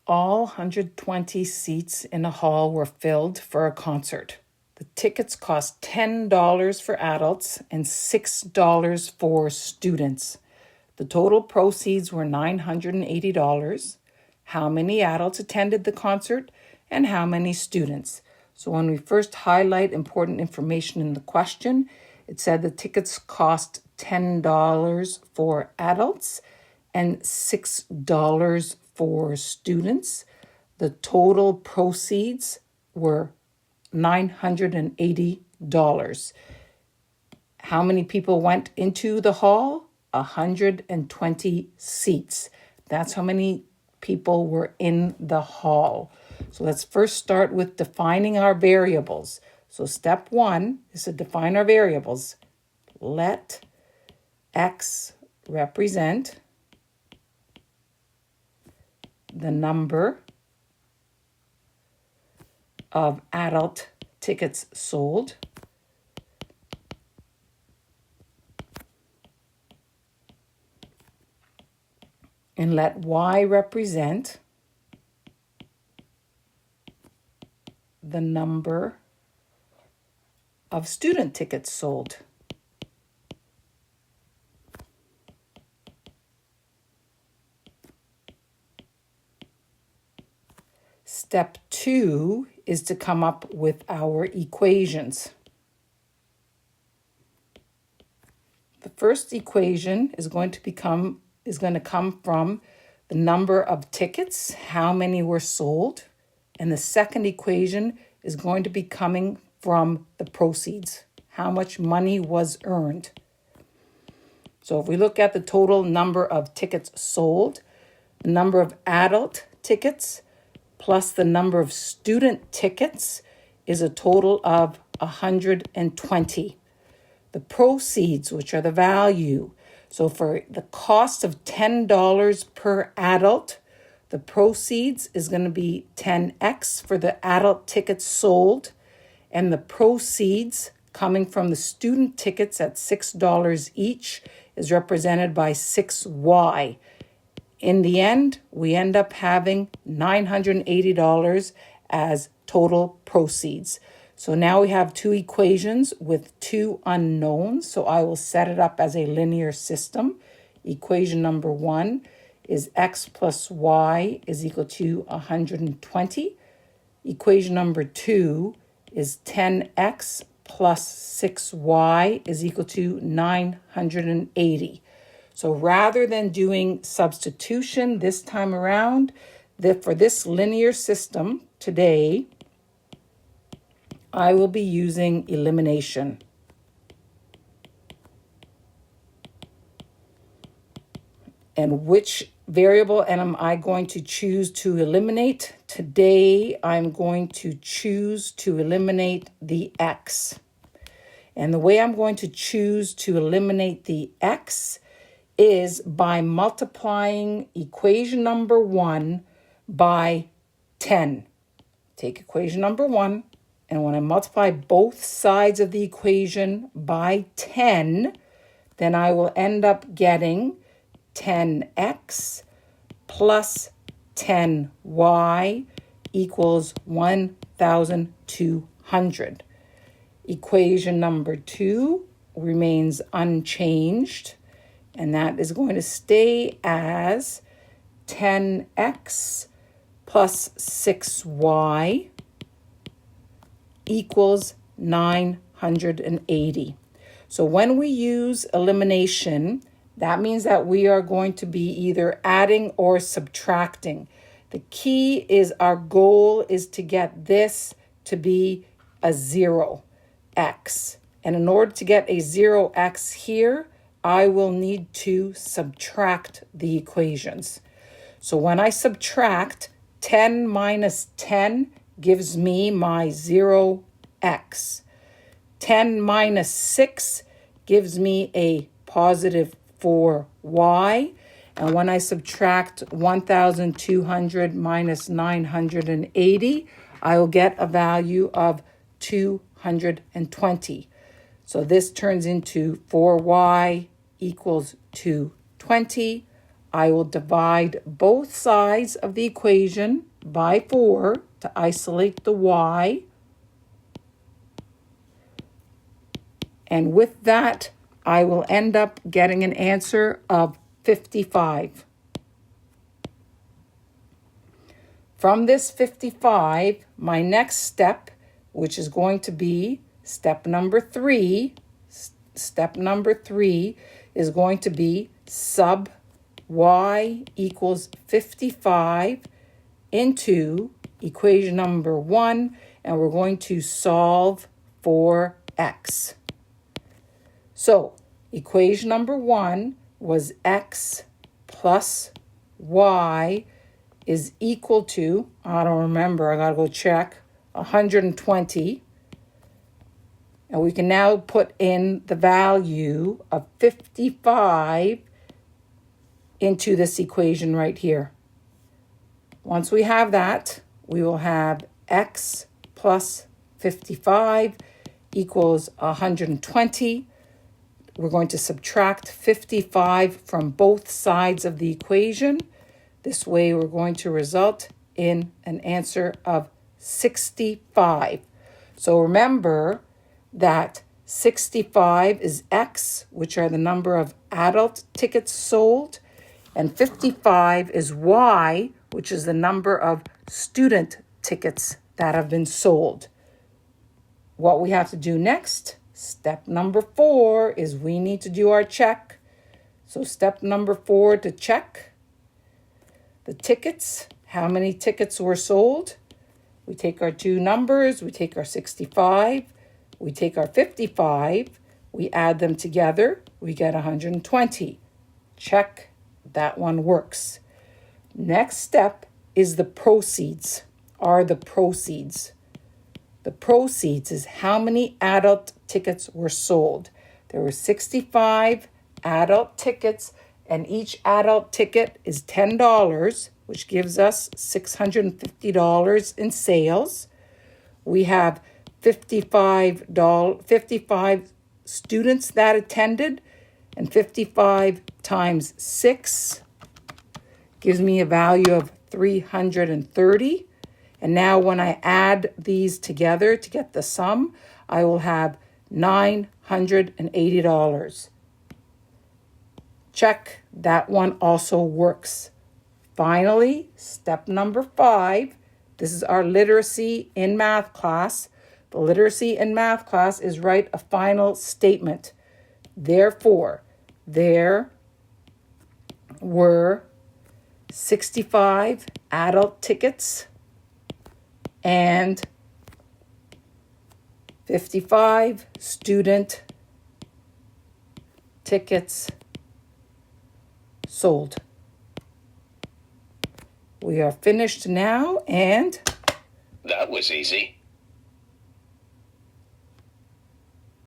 All 120 seats in the hall were filled for a concert. The tickets cost $10 for adults and $6 for students. The total proceeds were $980. How many adults attended the concert and how many students? So when we first highlight important information in the question, it said the tickets cost $10 for adults and $6 for students. The total proceeds were $980. How many people went into the hall? 120 seats. That's how many people were in the hall. So let's first start with defining our variables. So step 1 is to define our variables. Let X represent the number of adult tickets sold and let Y represent the number of student tickets sold. Step 2 is to come up with our equations. The first equation is going to come from the number of tickets, how many were sold, and the second equation is going to be coming from the proceeds, how much money was earned. So if we look at the total number of tickets sold, the number of adult tickets plus the number of student tickets is a total of 120. The proceeds, which are the value, so for the cost of $10 per adult, the proceeds is going to be 10x for the adult tickets sold, and the proceeds coming from the student tickets at $6 each is represented by 6y. In the end, we end up having $980 as total proceeds. So now we have two equations with two unknowns. So I will set it up as a linear system. Equation number 1 is x plus y is equal to 120. Equation number 2 is 10x plus 6y is equal to 980. So rather than doing substitution this time around, for this linear system today, I will be using elimination. And which variable am I going to choose to eliminate? Today, I'm going to choose to eliminate the x. And the way I'm going to choose to eliminate the x is by multiplying equation number 1 by 10. Take equation number 1, and when I multiply both sides of the equation by 10, then I will end up getting 10x plus 10y equals 1,200. Equation number 2 remains unchanged, and that is going to stay as 10x plus 6y equals 980. So when we use elimination, that means that we are going to be either adding or subtracting. The key is our goal is to get this to be a 0x. And in order to get a 0x here, I will need to subtract the equations. So when I subtract, 10 minus 10 gives me my 0x. 10 minus 6 gives me a positive 4y. And when I subtract 1,200 minus 980, I will get a value of 220. So this turns into 4y equals 220. I will divide both sides of the equation by 4 to isolate the y. And with that, I will end up getting an answer of 55. From this 55, my next step, which is going to be step number 3, is going to be sub y equals 55 into equation number 1, and we're going to solve for x. So equation number 1 was x plus y is equal to, I don't remember, I gotta go check, 120. And we can now put in the value of 55 into this equation right here. Once we have that, we will have x plus 55 equals 120. We're going to subtract 55 from both sides of the equation. This way we're going to result in an answer of 65. So remember that 65 is X, which are the number of adult tickets sold, and 55 is Y, which is the number of student tickets that have been sold. What we have to do next, step number 4, is we need to do our check. So step number 4 to check the tickets, how many tickets were sold. We take our two numbers, we take our 65, we take our 55, we add them together, we get 120. Check, that one works. Next step is the proceeds, The proceeds is how many adult tickets were sold. There were 65 adult tickets, and each adult ticket is $10, which gives us $650 in sales. We have 55 students that attended, and 55 times 6 gives me a value of 330. And now when I add these together to get the sum, I will have $980. Check, that one also works. Finally, step number 5. This is our literacy in math class. The literacy in math class is write a final statement. Therefore, there were 65 adult tickets and 55 student tickets sold. We are finished now, and that was easy.